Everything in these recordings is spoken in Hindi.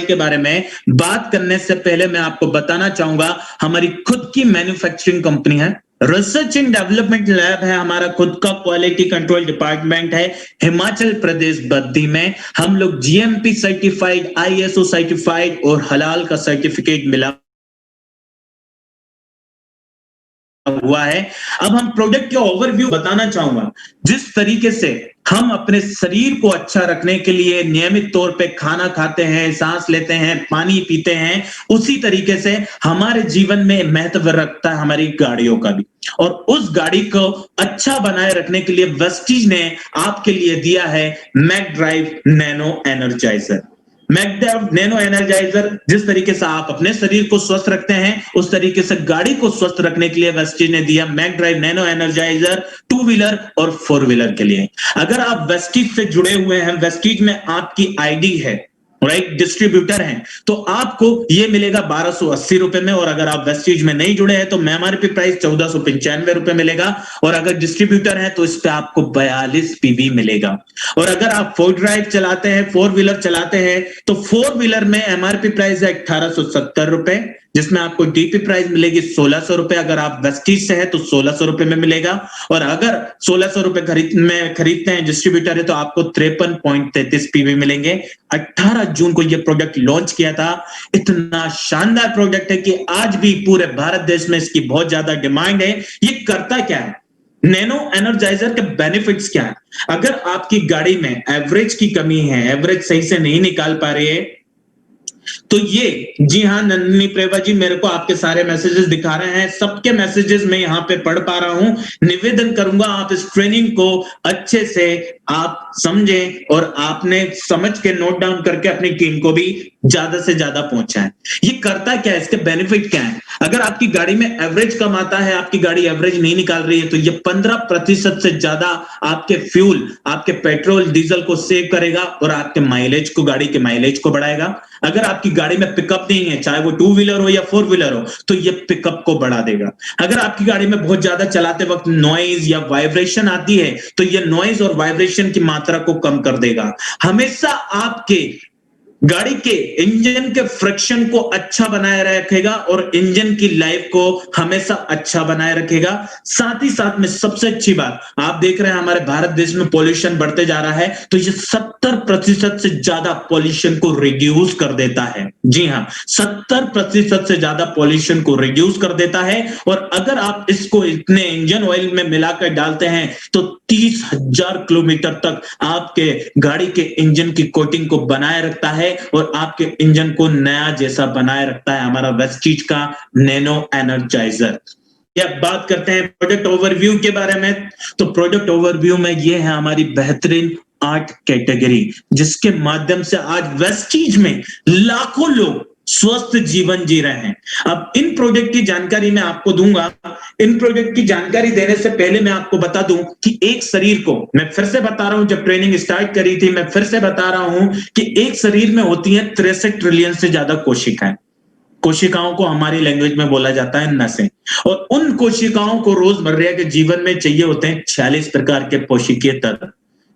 के बारे में बात करने से पहले मैं आपको बताना चाहूंगा, हमारी खुद की मैन्युफैक्चरिंग कंपनी है, रिसर्च एंड डेवलपमेंट लैब है, हमारा खुद का क्वालिटी कंट्रोल डिपार्टमेंट है हिमाचल प्रदेश बद्दी में। हम लोग जीएमपी सर्टिफाइड, आईएसओ सर्टिफाइड और हलाल का सर्टिफिकेट मिला हुआ है। अब हम प्रोडक्ट के ओवरव्यू बताना चाहूंगा। जिस तरीके से हम अपने शरीर को अच्छा रखने के लिए नियमित तौर पे खाना खाते हैं, सांस लेते हैं, पानी पीते हैं, उसी तरीके से हमारे जीवन में महत्व रखता है हमारी गाड़ियों का भी। और उस गाड़ी को अच्छा बनाए रखने के लिए वेस्टीज ने आपके लिए दिया है मैकडराइव नैनो एनर्जाइजर। मैकडराइव नैनो एनर्जाइजर, जिस तरीके से आप अपने शरीर को स्वस्थ रखते हैं, उस तरीके से गाड़ी को स्वस्थ रखने के लिए वेस्टीज ने दिया मैकडराइव नैनो एनर्जाइजर 2 व्हीलर और 4 व्हीलर के लिए। अगर आप वेस्टीज से जुड़े हुए हैं, वेस्टीज में आपकी आईडी है, राइट, डिस्ट्रीब्यूटर हैं, तो आपको ये मिलेगा 1280 रुपए में। और अगर आप वेस्टीज में नहीं जुड़े हैं तो एमआरपी प्राइस 1495 रुपए मिलेगा। और अगर डिस्ट्रीब्यूटर है तो इस पे आपको 42 पीवी मिलेगा। और अगर आप 4 ड्राइव चलाते हैं, 4 व्हीलर चलाते हैं, तो 4 व्हीलर में एमआरपी प्राइस है 1870 रुपए, जिसमें आपको डीपी प्राइस मिलेगी 1600 रुपए। अगर आप वेस्टीज से है तो 1600 रुपए में मिलेगा। और अगर 1600 रुपए खरीदते हैं डिस्ट्रीब्यूटर है तो आपको 53.33 पीवी मिलेंगे। 18 जून को यह प्रोडक्ट लॉन्च किया था। इतना शानदार प्रोडक्ट है कि आज भी पूरे भारत देश में इसकी बहुत ज्यादा डिमांड है। ये करता क्या है, नैनो एनर्जाइजर के बेनिफिट्स क्या है? अगर आपकी गाड़ी में एवरेज की कमी है, एवरेज सही से नहीं निकाल पा रही है, तो ये, जी हाँ नंदिनी प्रेवा जी, मेरे को आपके सारे मैसेजेस दिखा रहे हैं, सबके मैसेजेस मैं यहाँ पे पढ़ पा रहा हूं। निवेदन करूंगा आप इस ट्रेनिंग को अच्छे से आप समझें और आपने समझ के नोट डाउन करके अपनी टीम को भी ज्यादा से ज्यादा पहुंचाएं। ये करता क्या है, इसके बेनिफिट क्या है? अगर आपकी गाड़ी में एवरेज कम आता है, आपकी गाड़ी एवरेज नहीं निकाल रही है, तो ये 15% से ज्यादा आपके फ्यूल, आपके पेट्रोल डीजल को सेव करेगा और आपके माइलेज को, गाड़ी के माइलेज को बढ़ाएगा। अगर आपकी गाड़ी में पिकअप नहीं है, चाहे वो 2 व्हीलर हो या 4 व्हीलर हो, तो ये पिकअप को बढ़ा देगा। अगर आपकी गाड़ी में बहुत ज्यादा चलाते वक्त नॉइज या वाइब्रेशन आती है, तो ये नॉइज और वाइब्रेशन की मात्रा को कम कर देगा। हमेशा आपके गाड़ी के इंजन के फ्रिक्शन को अच्छा बनाए रखेगा और इंजन की लाइफ को हमेशा अच्छा बनाए रखेगा। साथ ही साथ में सबसे अच्छी बात, आप देख रहे हैं हमारे भारत देश में पॉल्यूशन बढ़ते जा रहा है, तो ये 70% से ज्यादा पॉल्यूशन को रिड्यूस कर देता है। जी हाँ, 70% से ज्यादा पॉल्यूशन को रिड्यूस कर देता है। और अगर आप इसको इतने इंजन ऑयल में मिलाकर डालते हैं तो 30,000 किलोमीटर तक आपके गाड़ी के इंजन की कोटिंग को बनाए रखता है और आपके इंजन को नया जैसा बनाए रखता है हमारा वेस्टीज का नैनो एनर्जाइजर। या बात करते हैं प्रोडक्ट ओवरव्यू के बारे में, तो प्रोडक्ट ओवरव्यू में ये है हमारी बेहतरीन 8 कैटेगरी, जिसके माध्यम से आज वेस्टीज में लाखों लोग स्वस्थ जीवन जी रहे हैं। अब इन प्रोडक्ट की जानकारी मैं आपको दूंगा। इन प्रोडक्ट की जानकारी देने से पहले मैं आपको बता दूं कि एक शरीर को, मैं फिर से बता रहा हूं, जब ट्रेनिंग स्टार्ट करी थी मैं फिर से बता रहा हूं कि एक शरीर में होती है 63 ट्रिलियन से ज्यादा कोशिकाएं। कोशिकाओं को हमारी लैंग्वेज में बोला जाता है नसें। और उन कोशिकाओं को रोजमर्रा के जीवन में चाहिए होते हैं 46 प्रकार के पोषकीय तत्व।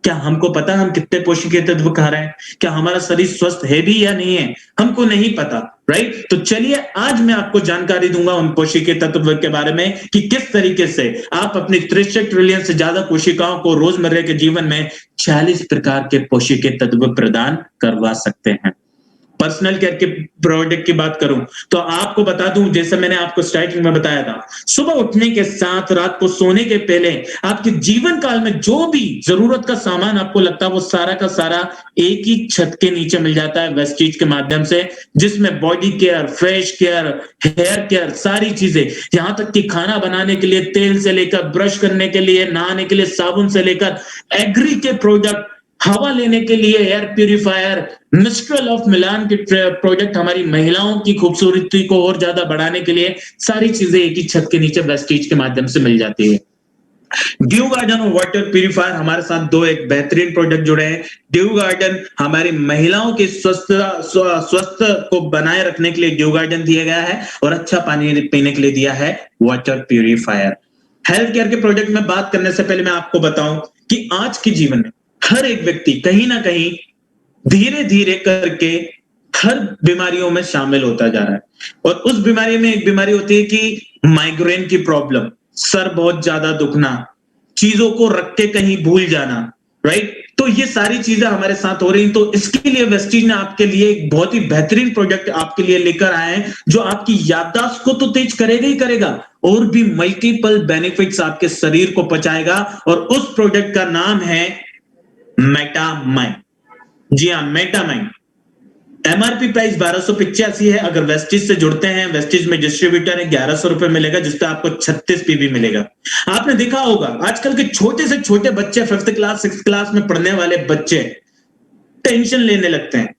क्या हमको पता हम कितने पोषकीय तत्व खा रहे हैं? क्या हमारा शरीर स्वस्थ है भी या नहीं है? हमको नहीं पता, राइट? तो चलिए आज मैं आपको जानकारी दूंगा उन पोषकीय तत्व के बारे में कि किस तरीके से आप अपनी 63 ट्रिलियन से ज्यादा कोशिकाओं को रोजमर्रा के जीवन में 46 प्रकार के पोषकीय तत्व प्रदान करवा सकते हैं। पर्सनल केयर के प्रोडक्ट की बात करूं तो आपको बता दूं, जैसे मैंने आपको स्टार्टिंग में बताया था, सुबह उठने के साथ रात को सोने के पहले आपके जीवन काल में जो भी जरूरत का सामान आपको लगता है वो सारा का सारा एक ही छत के नीचे मिल जाता है वेस्टीज के माध्यम से, जिसमें body care, face care, hair care, सारी चीजें, यहां तक कि खाना बनाने के लिए तेल से लेकर ब्रश करने के लिए, नहाने के लिए साबुन से लेकर एग्री के प्रोडक्ट, हवा लेने के लिए air purifier, mistral of Milan के प्रोडक्ट, हमारी महिलाओं की खूबसूरती को और ज्यादा बढ़ाने के लिए, सारी चीजें एक ही छत के नीचे वेस्टीज के माध्यम से मिल जाती है। ड्यू गार्डन और वाटर प्यूरिफायर हमारे साथ दो एक बेहतरीन प्रोडक्ट जुड़े हैं। ड्यू गार्डन हमारी महिलाओं की स्वस्थ को बनाए रखने के लिए ड्यू गार्डन दिया गया है और अच्छा पानी पीने के लिए दिया है वाटर प्यूरिफायर। हेल्थ केयर के प्रोडक्ट में बात करने से पहले मैं आपको बताऊं कि आज के जीवन में हर एक व्यक्ति कहीं ना कहीं धीरे धीरे करके हर बीमारियों में शामिल होता जा रहा है। और उस बीमारी में एक बीमारी होती है कि माइग्रेन की प्रॉब्लम, सर बहुत ज्यादा दुखना, चीजों को रख के कहीं भूल जाना, राइट? तो ये सारी चीजें हमारे साथ हो रही। तो इसके लिए वेस्टीज ने आपके लिए एक बहुत ही बेहतरीन प्रोजेक्ट आपके लिए लेकर आए हैं, जो आपकी याददाश्त को तो तेज करेगा ही करेगा, और भी मल्टीपल बेनिफिट्स आपके शरीर को पहुंचाएगा। और उस प्रोजेक्ट का नाम है मेटामाइंड। जी हाँ, मेटामाइंड। एमआरपी प्राइस 1285 है। अगर वेस्टिज से जुड़ते हैं, वेस्टिज में डिस्ट्रीब्यूटर है, 1100 रुपए मिलेगा, जिसपे आपको 36 पीबी मिलेगा। आपने देखा होगा आजकल के छोटे से छोटे बच्चे, 5th क्लास 6th क्लास में पढ़ने वाले बच्चे टेंशन लेने लगते हैं,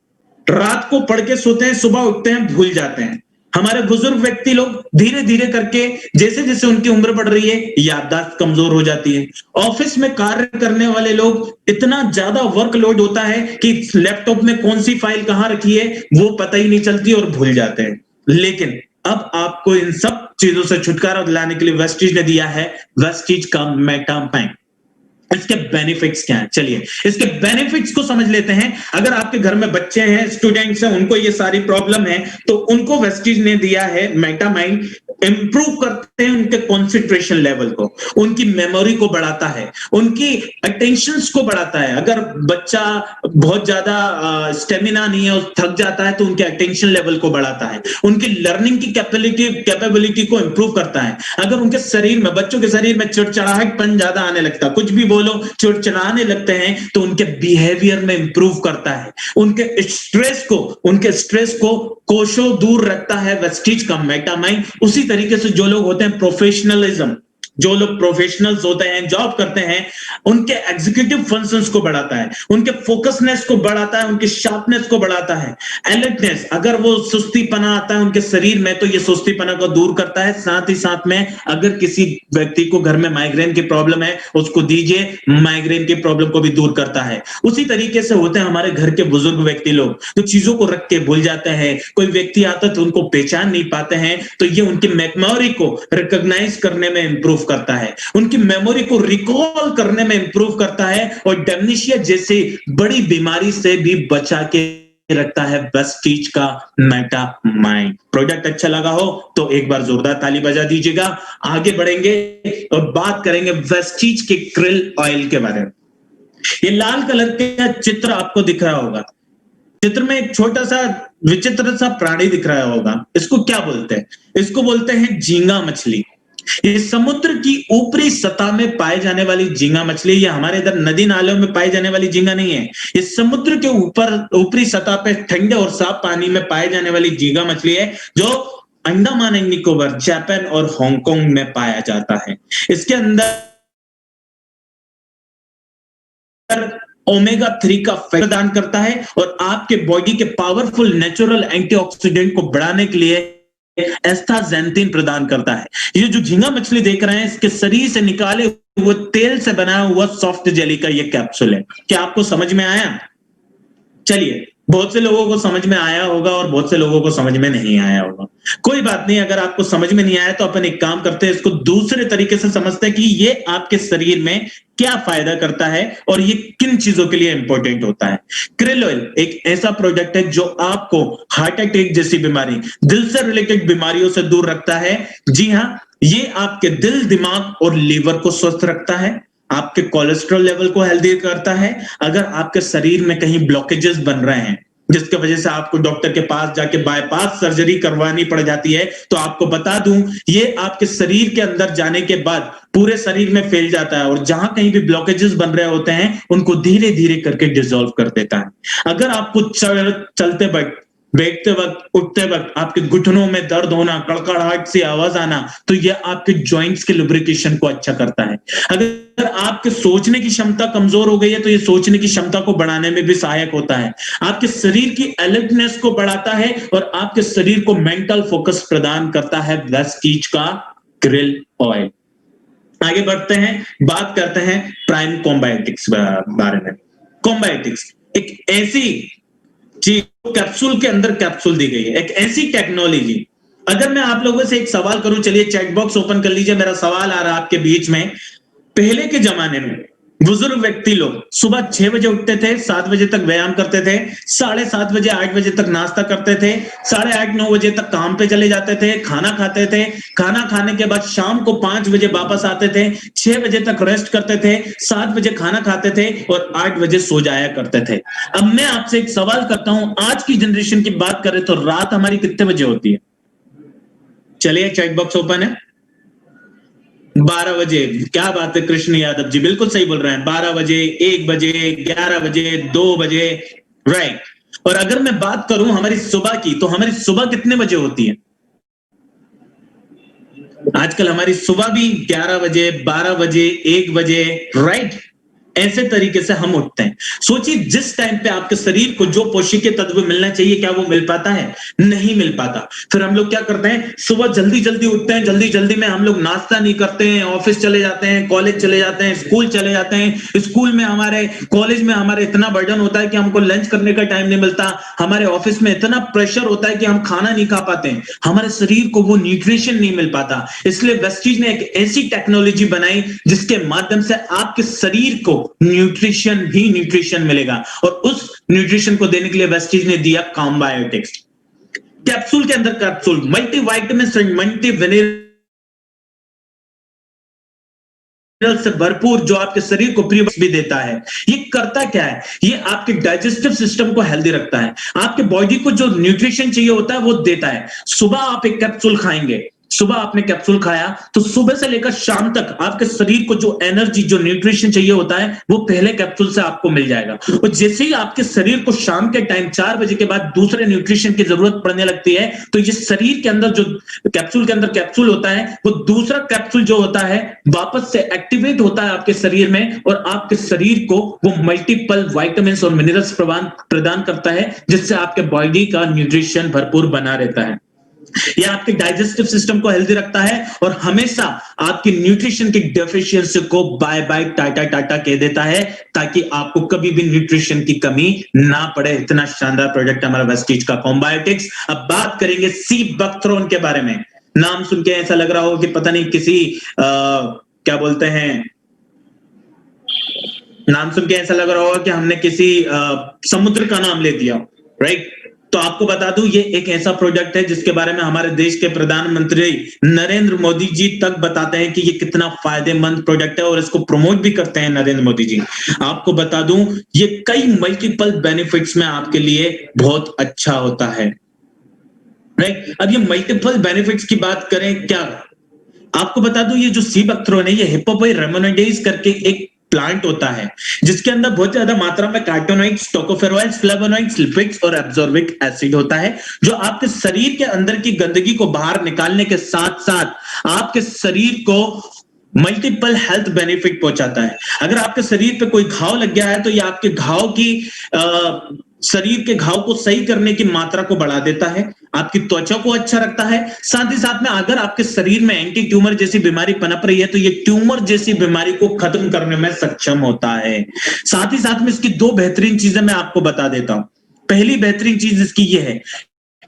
रात को पढ़ के सोते हैं, सुबह उठते हैं भूल जाते हैं। हमारे बुजुर्ग व्यक्ति लोग धीरे धीरे करके, जैसे जैसे उनकी उम्र बढ़ रही है, याददाश्त कमजोर हो जाती है। ऑफिस में कार्य करने वाले लोग, इतना ज्यादा वर्कलोड होता है कि लैपटॉप में कौन सी फाइल कहां रखी है वो पता ही नहीं चलती और भूल जाते हैं। लेकिन अब आपको इन सब चीजों से छुटकारा दिलाने के लिए वेस्टीज ने दिया है वेस्टीज का मेटामाइंड। इसके बेनिफिट्स क्या हैं? चलिए इसके बेनिफिट्स को समझ लेते हैं। अगर आपके घर में बच्चे हैं, स्टूडेंट्स हैं, उनको ये सारी प्रॉब्लम है, तो उनको वेस्टीज ने दिया है मेटामाइंड। इंप्रूव करते हैं उनके कॉन्सेंट्रेशन लेवल को, उनकी मेमोरी को बढ़ाता है, उनकी अटेंशंस को बढ़ाता है। अगर बच्चा बहुत ज्यादा स्टेमिना नहीं है, थक जाता है, तो उनके अटेंशन लेवल को बढ़ाता है, उनकी लर्निंग की कैपेबिलिटी को इंप्रूव करता है। अगर उनके शरीर में, बच्चों के शरीर में चिड़चिड़ाहटपन ज्यादा आने लगता है, कुछ भी बोलो चिड़चिड़ाने लगते हैं, तो उनके बिहेवियर में इंप्रूव करता है, उनके स्ट्रेस को कोशों दूर रखता है वेस्टीज का मेटामाइंड। उसी तरीके से जो लोग होते हैं प्रोफेशनलिज्म, जो लोग प्रोफेशनल्स होते हैं, जॉब करते हैं, उनके एग्जीक्यूटिव फंक्शंस को बढ़ाता है, उनके फोकसनेस को बढ़ाता है, उनकी शार्पनेस को बढ़ाता है, अलर्टनेस, अगर वो सुस्तीपना आता है उनके शरीर में, तो ये सुस्तीपना को दूर करता है। साथ ही साथ में अगर किसी व्यक्ति को घर में माइग्रेन की प्रॉब्लम है, उसको दीजिए, माइग्रेन की प्रॉब्लम को भी दूर करता है। उसी तरीके से होते हैं हमारे घर के बुजुर्ग व्यक्ति लोग, जो चीजों को रख के भूल जाते हैं, कोई व्यक्ति आता है तो उनको पहचान नहीं पाते हैं, तो ये उनकी मेमोरी को रिकॉग्नाइज करने में इंप्रूव करता है, उनकी मेमोरी को रिकॉल करने में इंप्रूव करता है, और डेमेंशिया जैसी बड़ी बीमारी से भी बचा के रखता है वेस्टीज का मेटामाइंड। प्रोडक्ट अच्छा लगा हो तो एक बार जोरदार ताली बजा दीजिएगा। आगे बढ़ेंगे और बात करेंगे वेस्टीज के क्रिल ऑयल के बारे में। ये लाल कलर का चित्र आपको दिख रहा होगा, चित्र में एक छोटा सा विचित्र सा प्राणी दिख रहा होगा। इसको क्या बोलते हैं? इसको बोलते हैं झींगा मछली। ये समुद्र की ऊपरी सतह में पाए जाने वाली झींगा मछली, ये हमारे इधर नदी नालों में पाई जाने वाली झींगा नहीं है। ये समुद्र के ऊपर ऊपरी सतह पे ठंडे और साफ पानी में पाए जाने वाली झींगा मछली है, जो अंडमान एंड निकोबार, जापान और हांगकांग में पाया जाता है। इसके अंदर ओमेगा 3 का प्रदान करता है और आपके बॉडी के पावरफुल नेचुरल एंटीऑक्सीडेंट को बढ़ाने के लिए एस्टाजेंथिन प्रदान करता है। ये जो झींगा मछली देख रहे हैं, इसके शरीर से निकाले हुए तेल से बनाया हुआ सॉफ्ट जेली का ये कैप्सूल है। क्या आपको समझ में आया? चलिए, बहुत से लोगों को समझ में आया होगा और बहुत से लोगों को समझ में नहीं आया होगा। कोई बात नहीं, अगर आपको समझ में नहीं आया तो अपन एक काम करते हैं, इसको दूसरे तरीके से समझते हैं कि ये आपके शरीर में क्या फायदा करता है और ये किन चीजों के लिए इंपॉर्टेंट होता है। क्रिल ऑयल एक ऐसा प्रोडक्ट है जो आपको हार्ट अटैक जैसी बीमारी, दिल से रिलेटेड बीमारियों से दूर रखता है। जी हाँ, ये आपके दिल, दिमाग और लीवर को स्वस्थ रखता है, आपके कोलेस्ट्रॉल लेवल को हेल्दी करता है। अगर आपके शरीर में कहीं ब्लॉकेजेस बन रहे हैं, जिसकी वजह से आपको डॉक्टर के पास जाके बाईपास सर्जरी करवानी पड़ जाती है, तो आपको बता दूं, ये आपके शरीर के अंदर जाने के बाद पूरे शरीर में फैल जाता है और जहां कहीं भी ब्लॉकेजेस बन रहे होते हैं, उनको धीरे धीरे करके डिसॉल्व कर देता है। अगर आपको चलते वक्त, बैठते वक्त, उठते वक्त आपके घुटनों में दर्द होना, कड़कड़ाहट सी आवाज आना, तो यह आपके जॉइंट्स के लुब्रिकेशन को अच्छा करता है। अगर आपके सोचने की क्षमता कमजोर हो गई है, तो ये सोचने की क्षमता को बढ़ाने में भी सहायक होता है। आपके शरीर की अलर्टनेस को बढ़ाता है और आपके शरीर को मेंटल फोकस प्रदान करता है वेस्टीज का क्रिल ऑयल। आगे बढ़ते हैं, बात करते हैं प्राइम कॉम्बायोटिक्स बारे में। कॉम्बायोटिक्स एक ऐसी चीज, कैप्सूल के अंदर कैप्सूल दी गई है, एक ऐसी टेक्नोलॉजी। अगर मैं आप लोगों से एक सवाल करूं, चलिए चैट बॉक्स ओपन कर लीजिए, मेरा सवाल आ रहा है आपके बीच में। पहले के जमाने में बुजुर्ग व्यक्ति लोग सुबह 6 बजे उठते थे, 7 बजे तक व्यायाम करते थे, 7:30 बजे 8 बजे तक नाश्ता करते थे, 8:30 9 बजे तक काम पे चले जाते थे, खाना खाते थे, खाना खाने के बाद शाम को 5 बजे वापस आते थे, 6 बजे तक रेस्ट करते थे, 7 बजे खाना खाते थे और 8 बजे सो जाया करते थे। अब मैं आपसे एक सवाल करता हूं, आज की जनरेशन की बात करें तो रात हमारी कितने बजे होती है? चलिए चैट बॉक्स ओपन है। 12 बजे। क्या बात है कृष्ण यादव जी, बिल्कुल सही बोल रहे हैं। 12 बजे, 1 बजे, 11 बजे, 2 बजे, राइट। और अगर मैं बात करूं हमारी सुबह की, तो हमारी सुबह कितने बजे होती है? आजकल हमारी सुबह भी 11 बजे, 12 बजे, 1 बजे, राइट। ऐसे तरीके से हम उठते हैं। सोचिए जिस टाइम पे आपके शरीर को जो पोषकीय तत्व मिलना चाहिए, क्या वो मिल पाता है? नहीं मिल पाता। फिर हम लोग क्या करते हैं, सुबह जल्दी जल्दी उठते हैं, जल्दी जल्दी में हम लोग नाश्ता नहीं करते हैं, ऑफिस चले जाते हैं, कॉलेज चले जाते हैं, स्कूल चले जाते हैं। स्कूल में हमारे, कॉलेज में हमारे इतना बर्डन होता है कि हमको लंच करने का टाइम नहीं मिलता। हमारे ऑफिस में इतना प्रेशर होता है कि हम खाना नहीं खा पाते हैं, हमारे शरीर को वो न्यूट्रिशन नहीं मिल पाता। इसलिए वेस्टीज ने एक ऐसी टेक्नोलॉजी बनाई जिसके माध्यम से आपके शरीर को न्यूट्रिशन ही न्यूट्रिशन मिलेगा, और उस न्यूट्रिशन को देने के लिए वेस्टीज ने दिया कॉम्बायोटिक्स। कैप्सूल के अंदर capsule multi vitamin, multi mineral से भरपूर, जो आपके शरीर को प्रीबायोटिक्स भी देता है। ये करता क्या है, ये आपके डाइजेस्टिव सिस्टम को हेल्दी रखता है, आपके बॉडी को जो न्यूट्रिशन चाहिए होता है वो देता है। सुबह आप एक कैप्सूल खाएंगे, सुबह आपने कैप्सूल खाया तो सुबह से लेकर शाम तक आपके शरीर को जो एनर्जी, जो न्यूट्रिशन चाहिए होता है वो पहले कैप्सूल से आपको मिल जाएगा। और जैसे ही आपके शरीर को शाम के टाइम 4 बजे के बाद दूसरे न्यूट्रिशन की जरूरत पड़ने लगती है, तो ये शरीर के अंदर जो कैप्सूल के अंदर कैप्सूल होता है, वो दूसरा कैप्सूल जो होता है वापस से एक्टिवेट होता है आपके शरीर में, और आपके शरीर को वो मल्टीपल वाइटामिन और मिनरल्स प्रदान करता है, जिससे आपके बॉडी का न्यूट्रिशन भरपूर बना रहता है। यह आपके डाइजेस्टिव सिस्टम को हेल्दी रखता है और हमेशा आपकी न्यूट्रिशन की डेफिशिएंसी को बाय बाय टाटा टाटा कह देता है, ताकि आपको कभी भी न्यूट्रिशन की कमी ना पड़े। इतना शानदार प्रोडक्ट हमारा वेस्टीज का कॉम्बायोटिक्स। अब बात करेंगे सी बकथ्रोन के बारे में। नाम सुन के ऐसा लग रहा हो कि पता नहीं किसी क्या बोलते हैं, नाम सुन के ऐसा लग रहा होगा कि हमने किसी समुद्र का नाम ले दिया, राइट। तो आपको बता दूं, ये एक ऐसा प्रोडक्ट है जिसके बारे में हमारे देश के प्रधानमंत्री नरेंद्र मोदी जी तक बताते हैं कि ये कितना फायदेमंद प्रोडक्ट है, और इसको प्रमोट भी करते हैं नरेंद्र मोदी जी। आपको बता दूं, ये कई मल्टीपल बेनिफिट्स में आपके लिए बहुत अच्छा होता है, राइट। अब ये मल्टीपल बेनिफिट्स की बात करें, क्या आपको बता दूं, ये जो सी बकथ्रोन है, ये हिप्पोपोई रेमोनेडेज करके एक प्लांट होता है, जिसके अंदर बहुत ज्यादा मात्रा में कार्टोनॉइड्स, टोकोफेरॉइड्स, फ्लेवोनॉइड्स, लिपिड्स और एब्जॉर्बिक एसिड होता है, जो आपके शरीर के अंदर की गंदगी को बाहर निकालने के साथ साथ आपके शरीर को मल्टीपल हेल्थ बेनिफिट पहुंचाता है। अगर आपके शरीर पे कोई घाव लग गया है तो ये आपके घाव की शरीर के घाव को सही करने की मात्रा को बढ़ा देता है, आपकी त्वचा को अच्छा रखता है। साथ ही साथ में अगर आपके शरीर में एंटी ट्यूमर जैसी बीमारी पनप रही है तो ये ट्यूमर जैसी बीमारी को खत्म करने में सक्षम होता है। साथ ही साथ में इसकी 2 बेहतरीन चीजें मैं आपको बता देता हूं। पहली बेहतरीन चीज इसकी ये है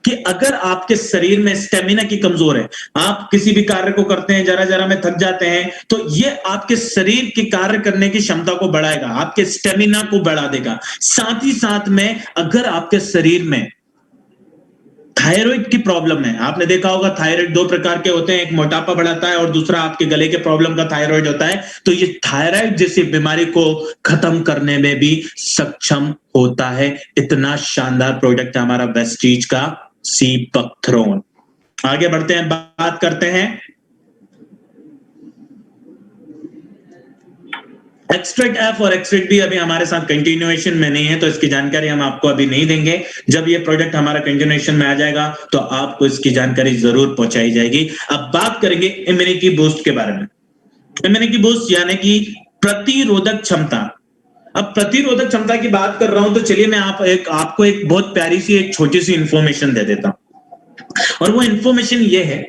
कि अगर आपके शरीर में स्टेमिना की कमजोर है, आप किसी भी कार्य को करते हैं जरा जरा में थक जाते हैं, तो ये आपके शरीर की कार्य करने की क्षमता को बढ़ाएगा, आपके स्टेमिना को बढ़ा देगा। साथ ही साथ में अगर आपके शरीर में थायराइड की प्रॉब्लम है, आपने देखा होगा थायराइड 2 प्रकार के होते हैं, एक मोटापा बढ़ाता है और दूसरा आपके गले के प्रॉब्लम का थायराइड होता है, तो ये थायराइड जैसी बीमारी को खत्म करने में भी सक्षम होता है। इतना शानदार प्रोडक्ट हमारा वेस्टीज का सी बकथ्रोन। आगे बढ़ते हैं, बात करते हैं एक्सट्रैक्ट एफ और एक्सट्रैक्ट बी अभी हमारे साथ कंटिन्यूएशन में नहीं है, तो इसकी जानकारी हम आपको अभी नहीं देंगे। जब ये प्रोडक्ट हमारा कंटिन्यूएशन में आ जाएगा तो आपको इसकी जानकारी जरूर पहुंचाई जाएगी। अब बात करेंगे इम्यूनिटी बूस्ट के बारे में। इम्यूनिटी बूस्ट यानी कि प्रतिरोधक क्षमता। अब प्रतिरोधक क्षमता की बात कर रहा हूं तो चलिए मैं आपको एक बहुत प्यारी सी एक छोटी सी इंफॉर्मेशन दे देता हूं, और वो इंफॉर्मेशन ये है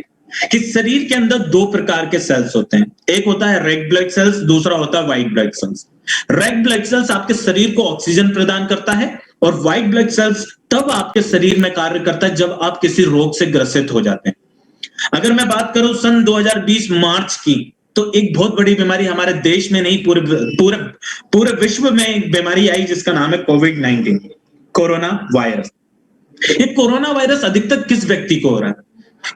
कि शरीर के अंदर 2 प्रकार के सेल्स होते हैं। एक होता है रेड ब्लड सेल्स, दूसरा होता है white blood cells. Red blood cells आपके शरीर को ऑक्सीजन प्रदान करता है, और व्हाइट ब्लड सेल्स तब आपके शरीर में कार्य करता है जब आप किसी रोग से ग्रसित हो जाते हैं। अगर मैं बात करूं सन 2020 मार्च की, तो एक बहुत बड़ी बीमारी हमारे देश में नहीं, पूरे पूरे पूरे विश्व में एक बीमारी आई जिसका नाम है कोविड-19, कोरोना वायरस। ये कोरोना वायरस अधिकतर किस व्यक्ति को हो रहा है?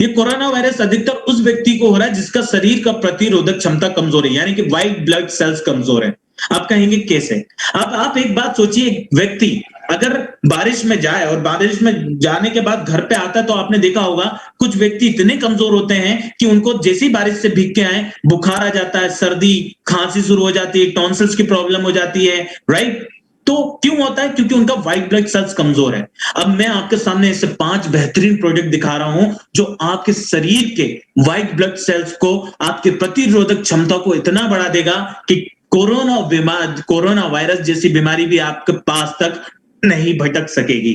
ये कोरोना वायरस अधिकतर उस व्यक्ति को हो रहा है जिसका शरीर का प्रतिरोधक क्षमता कमजोर है, यानी कि व्हाइट ब्लड सेल्स कमजोर है। आप कहेंगे कैसे? अब आप एक बात सोचिए, एक व्यक्ति अगर बारिश में जाए और बारिश में जाने के बाद घर पे आता है, तो आपने देखा होगा कुछ व्यक्ति इतने कमजोर होते हैं कि उनको जैसी बारिश से भीग के आए बुखार आ जाता है, सर्दी खांसी शुरू हो जाती है, टॉन्सिल्स की प्रॉब्लम हो जाती है, राइट? तो क्यों होता है? क्योंकि उनका व्हाइट ब्लड सेल्स कमजोर है। अब मैं आपके सामने ऐसे 5 बेहतरीन प्रोडक्ट दिखा रहा हूं जो आपके शरीर के व्हाइट ब्लड सेल्स को, आपके प्रतिरोधक क्षमता को इतना बढ़ा देगा कि कोरोना वायरस जैसी बीमारी भी आपके पास तक नहीं भटक सकेगी,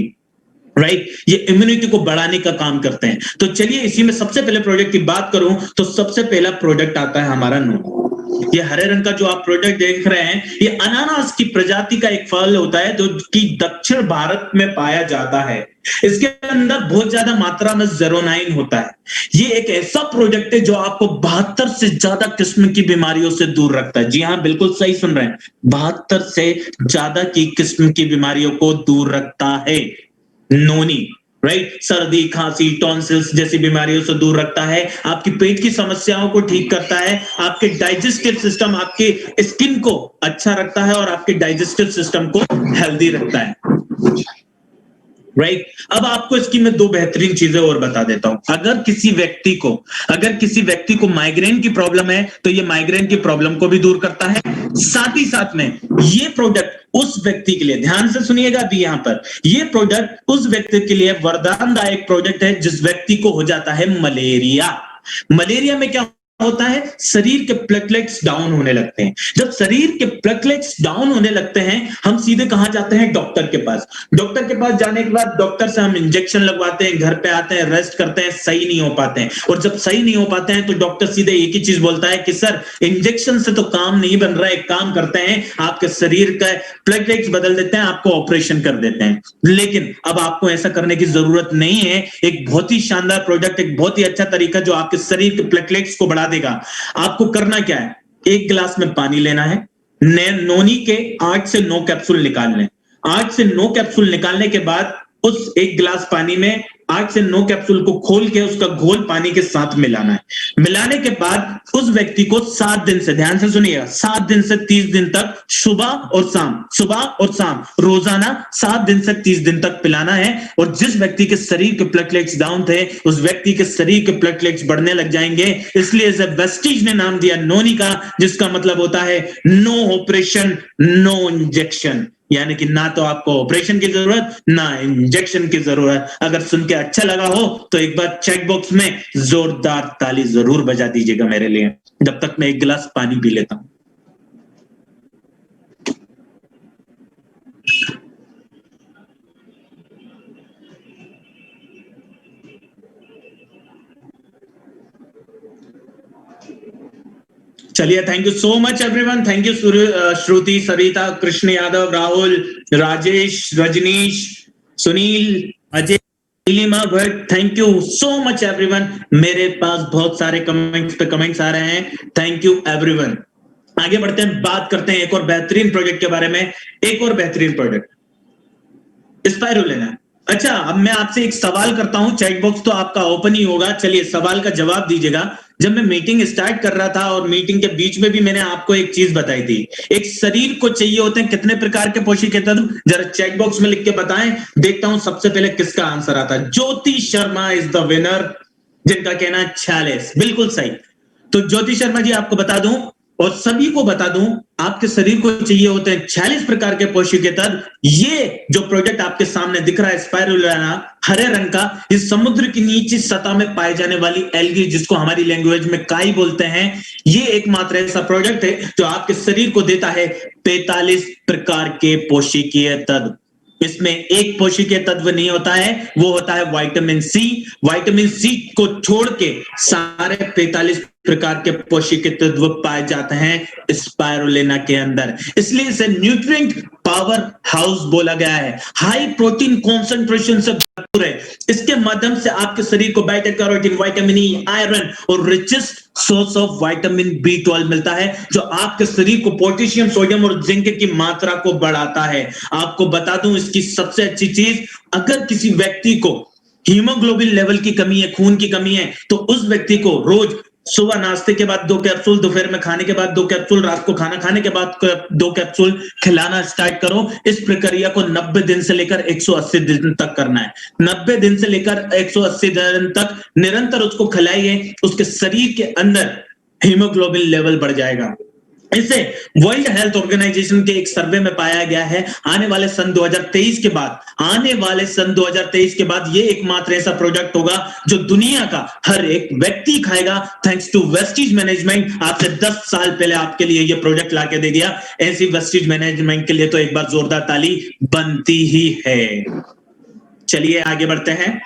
राइट? ये इम्यूनिटी को बढ़ाने का काम करते हैं। तो चलिए इसी में सबसे पहले प्रोडक्ट की बात करूं तो सबसे पहला प्रोडक्ट आता है हमारा नोनी। ये हरे रंग का जो आप प्रोडक्ट देख रहे हैं, ये अनानास की प्रजाति का एक फल होता है जो कि दक्षिण भारत में पाया जाता है। इसके अंदर बहुत ज्यादा मात्रा में जेरोनाइन होता है। ये एक ऐसा प्रोडक्ट है जो आपको 72 से ज्यादा किस्म की बीमारियों से दूर रखता है। जी हाँ, बिल्कुल सही सुन रहे हैं, 72 से ज्यादा की किस्म की बीमारियों को दूर रखता है नोनी, राइट? सर्दी खांसी टॉन्सिल्स जैसी बीमारियों से दूर रखता है, आपकी पेट की समस्याओं को ठीक करता है, आपके डाइजेस्टिव सिस्टम, आपके स्किन को अच्छा रखता है और आपके डाइजेस्टिव सिस्टम को हेल्दी रखता है, राइट? अब आपको इसकी मैं 2 बेहतरीन चीजें और बता देता हूं। अगर किसी व्यक्ति को माइग्रेन की प्रॉब्लम है तो ये माइग्रेन की प्रॉब्लम को भी दूर करता है। साथ ही साथ में ये प्रोडक्ट उस व्यक्ति के लिए, ध्यान से सुनिएगा अभी यहां पर, ये प्रोडक्ट उस व्यक्ति के लिए वरदानदायक प्रोडक्ट है जिस व्यक्ति को हो जाता है मलेरिया। मलेरिया में क्या होता है? शरीर के प्लेटलेट्स डाउन होने लगते हैं। जब शरीर के प्लेटलेट्स डाउन होने लगते हैं, हम सीधे कहां जाते हैं? डॉक्टर के पास। डॉक्टर के पास जाने के बाद डॉक्टर से हम इंजेक्शन लगवाते हैं, घर पे आते हैं, रेस्ट करते हैं, सही नहीं हो पाते हैं। और जब सही नहीं हो पाते हैं तो डॉक्टर सीधे एक ही चीज बोलता है कि सर इंजेक्शन से तो काम नहीं बन रहा है, एक काम करते हैं, आपके शरीर का प्लेटलेट्स बदल देते हैं, आपको ऑपरेशन कर देते हैं। लेकिन अब आपको ऐसा करने की जरूरत नहीं है। एक बहुत ही शानदार प्रोडक्ट, एक बहुत ही अच्छा तरीका जो आपके शरीर के प्लेटलेट्स को बढ़ा देगा। आपको करना क्या है? 1 गिलास में पानी लेना है, नोनी के 8 से 9 कैप्सूल निकालने। 8 से 9 कैप्सूल निकालने के बाद उस 1 गिलास पानी में 8 से 9 कैप्सूल को खोल के उसका घोल पानी के साथ मिलाना है। मिलाने के बाद उस व्यक्ति को 7 दिन से, ध्यान से सुनिएगा, 7 दिन से 30 दिन तक सुबह और शाम रोजाना 7 दिन से 30 दिन तक पिलाना है। और जिस व्यक्ति के शरीर के प्लेटलेट्स डाउन थे उस व्यक्ति के शरीर के प्लेटलेट्स बढ़ने लग जाएंगे। इसलिए इसे वेस्टीज ने नाम दिया नोनी का, जिसका मतलब होता है नो ऑपरेशन नो इंजेक्शन, यानी कि ना तो आपको ऑपरेशन की जरूरत ना इंजेक्शन की जरूरत। अगर सुन के अच्छा लगा हो तो एक बार चेक बॉक्स में जोरदार ताली जरूर बजा दीजिएगा मेरे लिए, जब तक मैं 1 गिलास पानी पी लेता हूं। चलिए, thank you so much everyone. Thank you Shruti, Sarita, Krishna Yadav, Rahul, Rajesh, Rajnish, Sunil, Ajay, Neelima Bhatt, thank you so much everyone. मेरे पास बहुत सारे कमेंट्स पे कमेंट्स आ रहे हैं, थैंक यू एवरीवन। आगे बढ़ते हैं, बात करते हैं एक और बेहतरीन प्रोजेक्ट के बारे में। एक और बेहतरीन प्रोजेक्ट स्पाइरुलिना। अच्छा, अब मैं आपसे एक सवाल करता हूं, चैट बॉक्स तो आपका ओपन ही होगा। चलिए सवाल का जवाब दीजिएगा। जब मैं मीटिंग स्टार्ट कर रहा था और मीटिंग के बीच में भी मैंने आपको एक चीज बताई थी, एक शरीर को चाहिए होते हैं कितने प्रकार के पोषक तत्व? जरा चैट बॉक्स में लिख के बताएं, देखता हूं सबसे पहले किसका आंसर आता है। Jyoti Sharma is the winner, जिनका कहना है 46, बिल्कुल सही। तो ज्योति शर्मा जी, आपको बता दूं और सभी को बता दूं, आपके शरीर को चाहिए होते हैं 46 प्रकार के पोषक तत्व। ये जो प्रोडक्ट आपके सामने दिख रहा है स्पाइरुलिना, हरे रंग का, इस समुद्र की नीचे सतह में पाई जाने वाली एल्गी, जिसको हमारी लैंग्वेज में काई बोलते हैं, ये एकमात्र ऐसा प्रोडक्ट है जो आपके शरीर को देता है 45 प्रकार के पोषकीय तत्व। इसमें एक पोषकीय तत्व नहीं होता है, वो होता है विटामिन सी। विटामिन सी को छोड़ के सारे 45 प्रकार के पोषकीय तत्व पाए जाते हैं स्पाइरुलिना के अंदर। इसलिए इसे न्यूट्रिएंट पावर हाउस बोला गया है, हाई प्रोटीन कॉन्सेंट्रेशन से भरपूर है। इसके माध्यम से आपके शरीर को beta carotene, vitamin E, iron और richest source of vitamin B12 मिलता है, जो आपके शरीर को पोटेशियम, सोडियम और जिंक की मात्रा को बढ़ाता है। आपको बता दूं इसकी सबसे अच्छी चीज, अगर किसी व्यक्ति को हीमोग्लोबिन लेवल की कमी है, खून की कमी है, तो उस व्यक्ति को रोज सुबह नाश्ते के बाद 2 कैप्सूल, दोपहर में खाने के बाद 2 कैप्सूल, रात को खाना खाने के बाद 2 कैप्सूल खिलाना स्टार्ट करो। इस प्रक्रिया को 90 दिन से लेकर 180 दिन तक करना है। 90 दिन से लेकर 180 दिन तक निरंतर उसको खिलाइए, उसके शरीर के अंदर हीमोग्लोबिन लेवल बढ़ जाएगा। इसे वर्ल्ड हेल्थ ऑर्गेनाइजेशन के एक सर्वे में पाया गया है। आने वाले सन 2023 के बाद ये एकमात्र ऐसा प्रोडक्ट होगा जो दुनिया का हर एक व्यक्ति खाएगा, थैंक्स टू वेस्टीज मैनेजमेंट। आज से 10 साल पहले आपके लिए ये प्रोडक्ट लाके दे दिया। ऐसी वेस्टीज मैनेजमेंट के लिए तो एक बार जोरदार ताली बनती ही है। चलिए आगे बढ़ते हैं।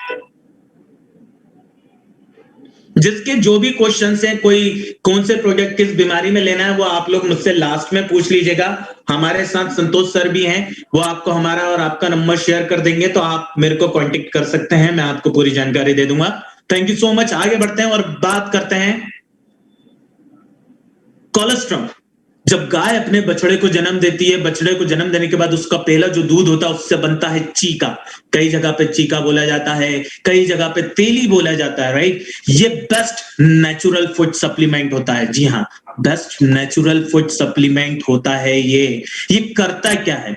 जिसके जो भी क्वेश्चंस हैं, कोई कौन से प्रोडक्ट किस बीमारी में लेना है, वो आप लोग मुझसे लास्ट में पूछ लीजिएगा। हमारे साथ संतोष सर भी हैं, वो आपको हमारा और आपका नंबर शेयर कर देंगे, तो आप मेरे को कांटेक्ट कर सकते हैं, मैं आपको पूरी जानकारी दे दूंगा। Thank you so much. आगे बढ़ते हैं और बात करते हैं कोलेस्ट्रॉल। जब गाय अपने बछड़े को जन्म देती है, बछड़े को जन्म देने के बाद उसका पहला जो दूध होता है उससे बनता है चीका। कई जगह पे चीका बोला जाता है, कई जगह पे तेली बोला जाता है, राइट। ये बेस्ट नेचुरल फूड सप्लीमेंट होता है। जी हाँ, बेस्ट नेचुरल फूड सप्लीमेंट होता है। ये करता क्या है,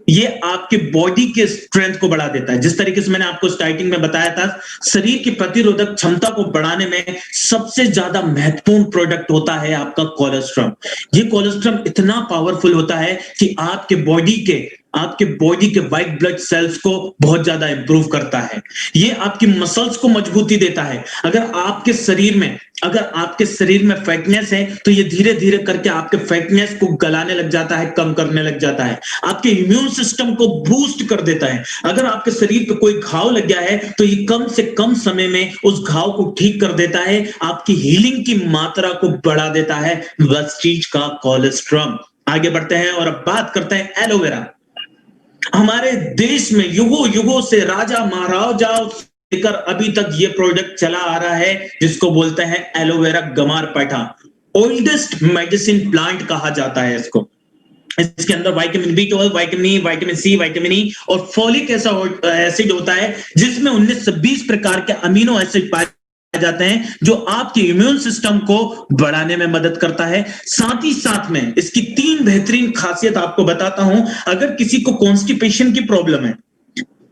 ये आपके बॉडी के स्ट्रेंथ को बढ़ा देता है। जिस तरीके से मैंने आपको स्टार्टिंग में बताया था, शरीर की प्रतिरोधक क्षमता को बढ़ाने में सबसे ज्यादा महत्वपूर्ण प्रोडक्ट होता है आपका कोलेस्ट्रॉल। ये कोलेस्ट्रॉल इतना पावरफुल होता है कि आपके बॉडी के व्हाइट ब्लड सेल्स को बहुत ज्यादा इंप्रूव करता है। ये आपकी मसल्स को मजबूती देता है। अगर आपके शरीर में फैटनेस है, तो ये धीरे धीरे करके आपके फैटनेस को गलाने लग जाता है, कम करने लग जाता है। आपके इम्यून सिस्टम को बूस्ट कर देता है। अगर आपके शरीर पे कोई घाव लग गया है, तो ये कम से कम समय में उस घाव को ठीक कर देता है, आपकी हीलिंग की मात्रा को बढ़ा देता है वेस्टीज का कोलेस्ट्रॉल। आगे बढ़ते हैं और अब बात करते हैं एलोवेरा। हमारे देश में युगों से राजा महाराजाओं लेकर अभी तक ये प्रोडक्ट चला आ रहा है, जिसको बोलते हैं एलोवेरा गमारपेठा। ओल्डेस्ट मेडिसिन प्लांट कहा जाता है इसको। इसके अंदर vitamin B12, vitamin E, vitamin C, vitamin E और फोलिक एसिड होता है, जिसमें 19 से 20 प्रकार के अमीनो एसिड पाए जाते हैं, जो आपके इम्यून सिस्टम को बढ़ाने में मदद करता है। साथ ही साथ में इसकी 3 बेहतरीन खासियत आपको बताता हूं। अगर किसी को कॉन्स्टिपेशन की प्रॉब्लम है,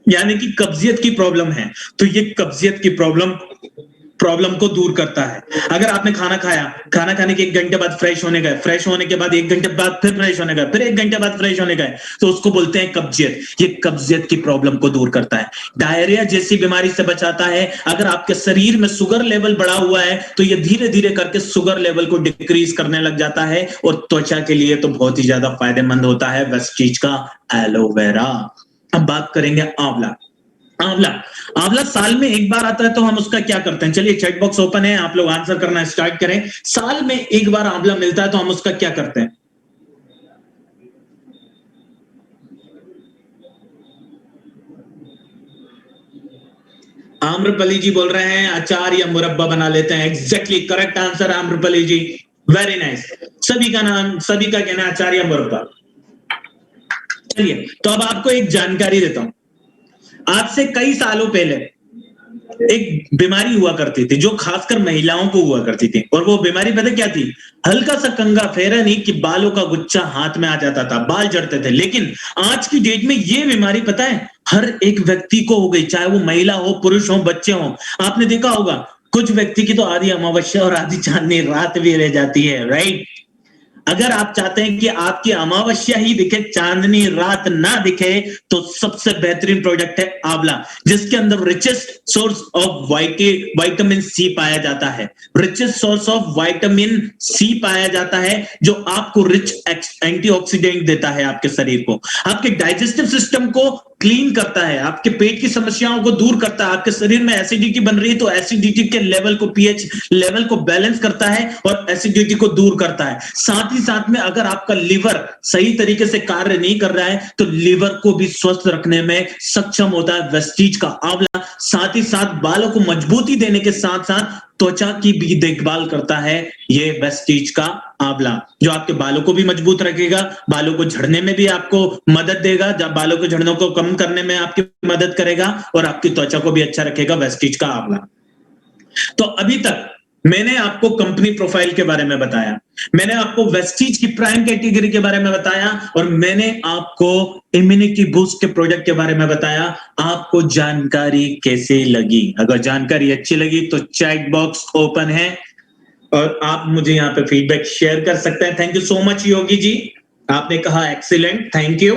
यानी कि कब्जियत की प्रॉब्लम है, तो ये कब्जियत की प्रॉब्लम को दूर करता है। अगर आपने खाना खाया, खाना खाने के 1 घंटे बाद फ्रेश होने गए, फ्रेश होने के बाद 1 घंटे बाद फिर फ्रेश होने गए, फिर 1 घंटे बाद फ्रेश होने गए, तो उसको बोलते हैं कब्जियत। ये कब्जियत की प्रॉब्लम को दूर करता है। डायरिया जैसी बीमारी से बचाता है। अगर आपके शरीर में शुगर लेवल बढ़ा हुआ है, तो ये धीरे धीरे करके शुगर लेवल को डिक्रीज करने लग जाता है, और त्वचा के लिए तो बहुत ही ज्यादा फायदेमंद होता है वेस्टीज का एलोवेरा। अब बात करेंगे आंवला। आंवला साल में एक बार आता है, तो हम उसका क्या करते हैं? चलिए चैट बॉक्स ओपन है, आप लोग आंसर करना स्टार्ट करें। साल में एक बार आंवला मिलता है, तो हम उसका क्या करते हैं? आम्रपली जी बोल रहे हैं अचार या मुरब्बा बना लेते हैं। एग्जैक्टली करेक्ट आंसर आम्रपली जी, वेरी नाइस। सभी का कहना है अचार या मुरब्बा। चलिए, तो अब आपको एक जानकारी देता हूं। आज से कई सालों पहले एक बीमारी हुआ करती थी, जो खासकर महिलाओं को हुआ करती थी, और वो बीमारी पता क्या थी? हल्का सा कंघा फेरा नहीं कि बालों का गुच्छा हाथ में आ जाता था, बाल झड़ते थे। लेकिन आज की डेट में ये बीमारी पता है हर एक व्यक्ति को हो गई, चाहे वो महिला हो, पुरुष हो, बच्चे हो। आपने देखा होगा कुछ व्यक्ति की तो आधी अमावस्या और आधी चांदनी रात भी रह जाती है, राइट। अगर आप चाहते हैं कि आपकी अमावस्या ही दिखे, चांदनी रात ना दिखे, तो सबसे बेहतरीन प्रोडक्ट है आंवला, जिसके अंदर richest source of vitamin C पाया जाता है। Richest source of vitamin C पाया जाता है, जो आपको रिच एंटीऑक्सीडेंट देता है, आपके शरीर को, आपके डाइजेस्टिव सिस्टम को क्लीन करता है, आपके पेट की समस्याओं को दूर करता है, आपके शरीर में एसिडिटी बन रही है तो एसिडिटी के लेवल को, पीएच लेवल को बैलेंस करता है और एसिडिटी को दूर करता है। साथ ही साथ में अगर आपका लिवर सही तरीके से कार्य नहीं कर रहा है तो लिवर को भी स्वस्थ रखने में सक्षम होता है वेस्टीज का आंवला। साथ ही साथ बालों को मजबूती देने के साथ साथ त्वचा की भी देखभाल करता है ये वेस्टीज का आंवला, जो आपके बालों को भी मजबूत रखेगा, बालों को झड़ने में भी आपको मदद देगा, जब बालों के झड़नों को कम करने में आपकी मदद करेगा और आपकी त्वचा को भी अच्छा रखेगा वेस्टीज का आंवला। तो अभी तक मैंने आपको कंपनी प्रोफाइल के बारे में बताया, मैंने आपको वेस्टीज की प्राइम कैटेगरी के बारे में बताया और मैंने आपको इम्यूनिटी बूस्ट के प्रोडक्ट के बारे में बताया। आपको जानकारी कैसे लगी? अगर जानकारी अच्छी लगी तो चैट बॉक्स ओपन है और आप मुझे यहाँ पे फीडबैक शेयर कर सकते हैं। Thank you so much Yogi ji, आपने कहा excellent, thank you.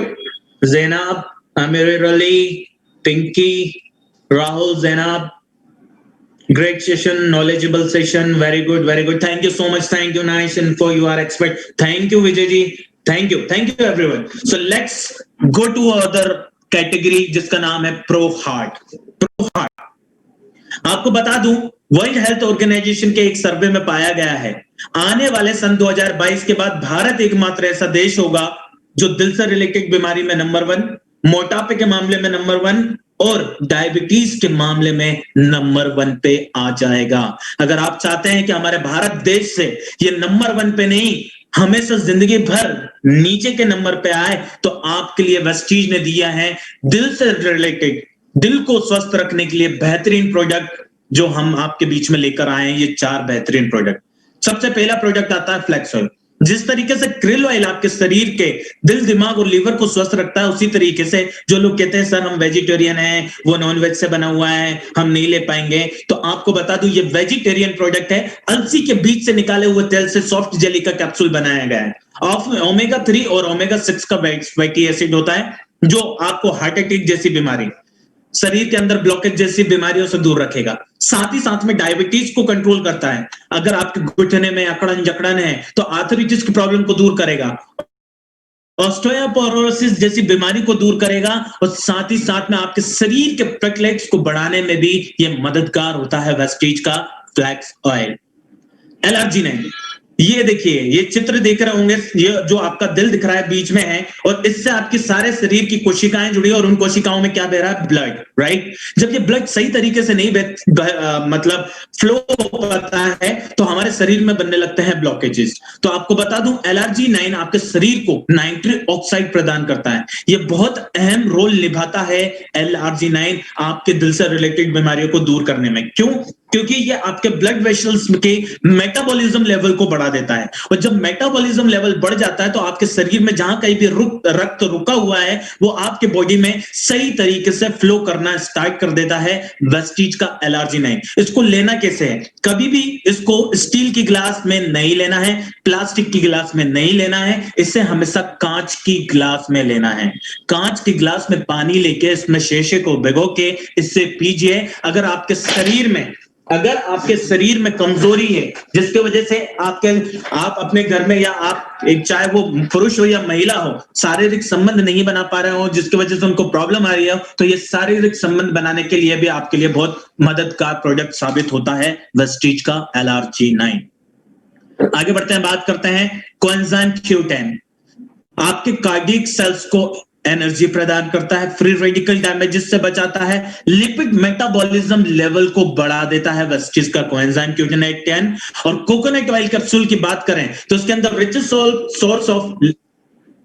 Zainab, Aamir Ali, Pinky, Rahul, Zainab, great session, knowledgeable session, very good, very good, thank you so much, thank you, nice info, you are expert, thank you Vijay ji, thank you everyone. So let's go to other category जिसका नाम है प्रो हार्ट। आपको बता दूं, वर्ल्ड हेल्थ ऑर्गेनाइजेशन के एक सर्वे में पाया गया है आने वाले सन 2022 के बाद भारत एकमात्र ऐसा देश होगा जो दिल से रिलेटेड बीमारी में नंबर 1, मोटापे के मामले में नंबर 1 और डायबिटीज के मामले में नंबर 1 पे आ जाएगा। अगर आप चाहते हैं कि हमारे भारत देश से ये नंबर 1 पे नहीं, हमेशा जिंदगी भर नीचे के नंबर पे आए, तो आपके लिए वेस्टीज ने दिया है दिल से रिलेटेड, दिल को स्वस्थ रखने के लिए बेहतरीन प्रोडक्ट जो हम आपके बीच में लेकर आए हैं। ये 4 बेहतरीन प्रोडक्ट। सबसे पहला प्रोडक्ट आता है फ्लैक्स ऑयल। जिस तरीके से क्रिल ऑयल आपके शरीर के दिल, दिमाग और लीवर को स्वस्थ रखता है, उसी तरीके से जो लोग कहते हैं सर हम वेजिटेरियन हैं, वो नॉन वेज से बना हुआ है, हम नहीं ले पाएंगे, तो आपको बता दूं ये वेजिटेरियन प्रोडक्ट है। अलसी के बीज से निकाले हुए तेल से सॉफ्ट जेली का कैप्सूल बनाया गया है। ओमेगा 3 और ओमेगा 6 का फैटी एसिड होता है जो आपको हार्ट अटैक जैसी बीमारी, शरीर के अंदर ब्लॉकेज जैसी बीमारियों से दूर रखेगा। साथ ही साथ में डायबिटीज को कंट्रोल करता है। अगर आपके घुटने में अकड़न जकड़न है तो आर्थराइटिस की प्रॉब्लम को दूर करेगा, ऑस्टियोपोरोसिस जैसी बीमारी को दूर करेगा और साथ ही साथ में आपके शरीर के प्लेटलेट्स को बढ़ाने में भी ये मददगार होता है वेस्टीज का फ्लैक्स ऑयल। एलर्जी नहीं, ये देखिए, ये चित्र देख रहे होंगे, ये जो आपका दिल दिख रहा है बीच में है और इससे आपके सारे शरीर की कोशिकाएं जुड़ी और उन कोशिकाओं में क्या बह रहा है? Blood, right. जब ये ब्लड सही तरीके से नहीं मतलब फ्लो हो पाता है तो हमारे शरीर में बनने लगते हैं ब्लॉकेजेस। तो आपको बता दूं LRG9 आपके शरीर को नाइट्रिक ऑक्साइड प्रदान करता है। ये बहुत अहम रोल निभाता है LRG9 आपके दिल से रिलेटेड बीमारियों को दूर करने में। क्यों? क्योंकि ये आपके ब्लड वेसल्स के मेटाबॉलिज्म लेवल को बढ़ा देता है और जब मेटाबॉलिज्म लेवल बढ़ जाता है तो आपके शरीर में जहां कहीं भी रक्त रुका हुआ है वो आपके बॉडी में सही तरीके से फ्लो करना स्टार्ट कर देता है वेस्टीज का LRG9। इसको लेना कैसे है? कभी भी इसको स्टील की गिलास में नहीं लेना है, प्लास्टिक की गिलास में नहीं लेना है, इसे हमेशा कांच की गिलास में लेना है। कांच की गिलास में पानी लेके इसमें शीशे को भिगो के इससे पीजिए। अगर आपके शरीर में कमजोरी है जिसकी वजह से आप अपने घर में या आप एक चाहे वो पुरुष हो या महिला हो शारीरिक संबंध नहीं बना पा रहे हो जिसकी वजह से उनको प्रॉब्लम आ रही है, तो ये शारीरिक संबंध बनाने के लिए भी आपके लिए बहुत मददगार प्रोडक्ट साबित होता है वेस्टीज का LRG9। आगे बढ़ते हैं, बात करते हैं कोएंजाइम Q10। आपके कार्डियक सेल्स को एनर्जी प्रदान करता है, फ्री रेडिकल डैमेजेस से बचाता है, लिपिड मेटाबॉलिज्म लेवल को बढ़ा देता है वेस्टीज का कोएंजाइम Q10। और कोकोनट ऑयल कैप्सूल की बात करें तो उसके अंदर richest source of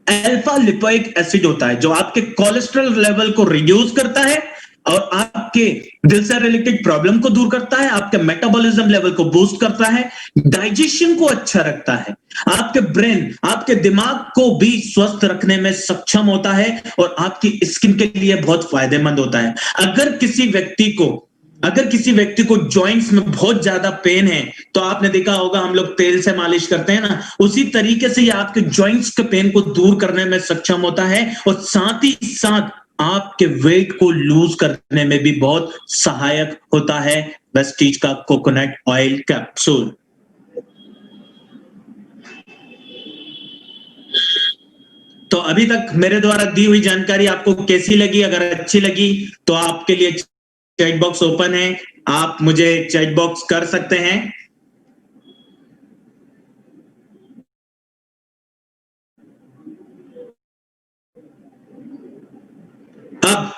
alpha lipoic acid होता है जो आपके कोलेस्ट्रॉल लेवल को रिड्यूस करता है और आपके दिल से रिलेटेड प्रॉब्लम को दूर करता है, आपके मेटाबॉलिज्म लेवल को बूस्ट करता है, डाइजेशन को अच्छा रखता है, आपके ब्रेन, आपके दिमाग को भी स्वस्थ रखने में सक्षम होता है और आपकी स्किन के लिए बहुत फायदेमंद होता है। अगर किसी व्यक्ति को जॉइंट्स में बहुत ज्यादा पेन है तो आपने देखा होगा हम लोग तेल से मालिश करते हैं ना, उसी तरीके से ये आपके जॉइंट्स के पेन को दूर करने में सक्षम होता है और साथ ही साथ आपके वेट को लूज करने में भी बहुत सहायक होता है वेस्टीज का कोकोनट ऑयल कैप्सूल। तो अभी तक मेरे द्वारा दी हुई जानकारी आपको कैसी लगी? अगर अच्छी लगी तो आपके लिए चैट बॉक्स ओपन है, आप मुझे चैट बॉक्स कर सकते हैं। अब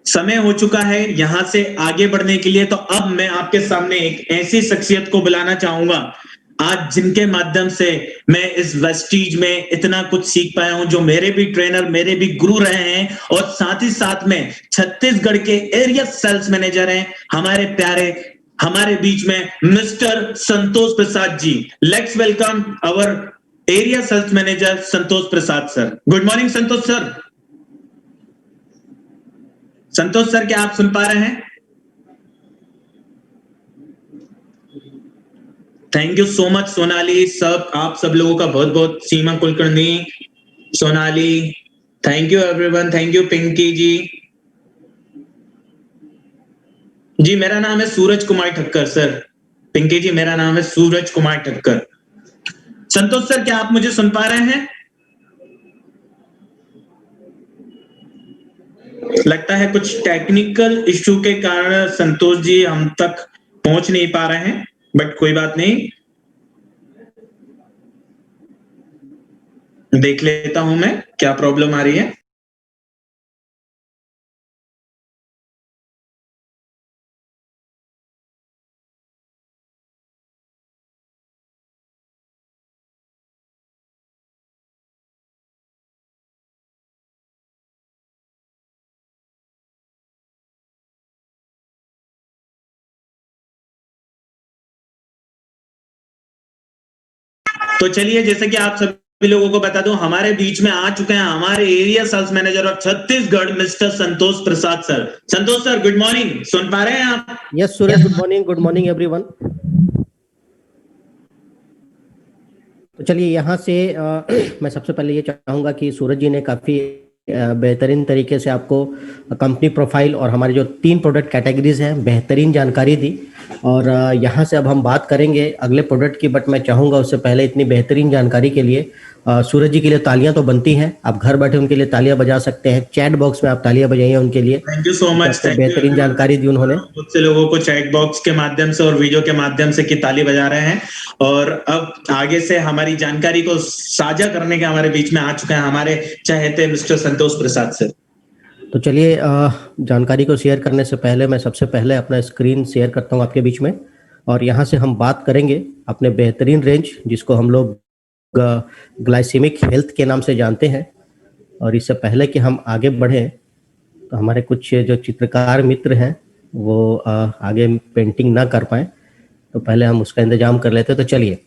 समय हो चुका है यहां से आगे बढ़ने के लिए, तो अब मैं आपके सामने एक ऐसी शख्सियत को बुलाना चाहूंगा आज जिनके माध्यम से मैं इस वेस्टीज में इतना कुछ सीख पाया हूं, जो मेरे भी ट्रेनर, मेरे भी गुरु रहे हैं और साथ ही साथ में छत्तीसगढ़ के एरिया सेल्स मैनेजर हैं हमारे प्यारे, हमारे बीच में Mr Santosh Prasad ji. Let's welcome our area sales manager Santosh Prasad sir. Good morning Santosh sir. Santosh sir, क्या आप सुन पा रहे हैं? Thank you so much Sonali, सब आप सब लोगों का बहुत बहुत, Seema Kulkarni, Sonali, thank you everyone, thank you Pinky ji. जी मेरा नाम है सूरज कुमार ठक्कर सर। पिंकी जी मेरा नाम है सूरज कुमार ठक्कर। संतोष सर, क्या आप मुझे सुन पा रहे हैं? लगता है कुछ टेक्निकल इश्यू के कारण संतोष जी हम तक पहुंच नहीं पा रहे हैं, बट कोई बात नहीं, देख लेता हूं मैं क्या प्रॉब्लम आ रही है। तो चलिए, जैसे कि आप सभी लोगों को बता दूं, हमारे बीच में आ चुके हैं हमारे area sales manager of Chhattisgarh Mr Santosh Prasad sir. Santosh sir good morning, सुन पा रहे हैं आप? Yes Suraj, good morning everyone. तो चलिए यहाँ से मैं सबसे पहले ये चाहूँगा कि सूरज जी ने काफ़ी बेहतरीन तरीके से आपको कंपनी प्रोफाइल और हमारे जो 3 प्रोडक्ट कैटेगरीज हैं बेहतरीन जानकारी दी। और यहाँ से अब हम बात करेंगे अगले प्रोडक्ट की, बट मैं चाहूँगा उससे पहले इतनी बेहतरीन जानकारी के लिए सूरज जी के लिए तालियां तो बनती हैं, आप घर बैठे उनके लिए तालियां बजा सकते हैं, चैट बॉक्स में आप तालियां बजाइए उनके लिए। थैंक यू सो मच, बेहतरीन जानकारी दी उन्होंने। बहुत से लोगों को चैट बॉक्स के माध्यम से और वीडियो के माध्यम से की ताली बजा रहे हैं। और अब आगे से हमारी जानकारी को साझा करने के हमारे बीच में आ चुके हैं हमारे चहेते मिस्टर संतोष प्रसाद सर। तो चलिए जानकारी को शेयर करने से पहले मैं सबसे पहले अपना स्क्रीन शेयर करता हूँ आपके बीच में, और यहाँ से हम बात करेंगे अपने बेहतरीन रेंज जिसको हम लोग ग्लाइसेमिक हेल्थ के नाम से जानते हैं। और इससे पहले कि हम आगे बढ़ें तो हमारे कुछ जो चित्रकार मित्र हैं वो आगे पेंटिंग ना कर पाए, तो पहले हम उसका इंतजाम कर लेते हैं। तो चलिए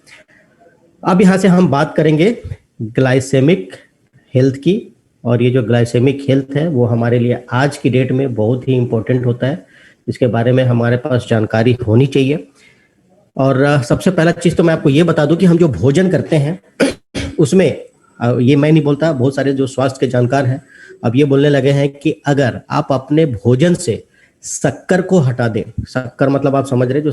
अब यहाँ से हम बात करेंगे ग्लाइसेमिक हेल्थ की, और ये जो ग्लाइसेमिक हेल्थ है वो हमारे लिए आज की डेट में बहुत ही इम्पोर्टेंट होता है, इसके बारे में हमारे पास जानकारी होनी चाहिए। और सबसे पहला चीज़ तो मैं आपको ये बता दूं कि हम जो भोजन करते हैं उसमें ये मैं नहीं बोलता, बहुत सारे जो स्वास्थ्य के जानकार हैं अब ये बोलने लगे हैं कि अगर आप अपने भोजन से शक्कर को हटा दें, शक्कर मतलब आप समझ रहे हैं जो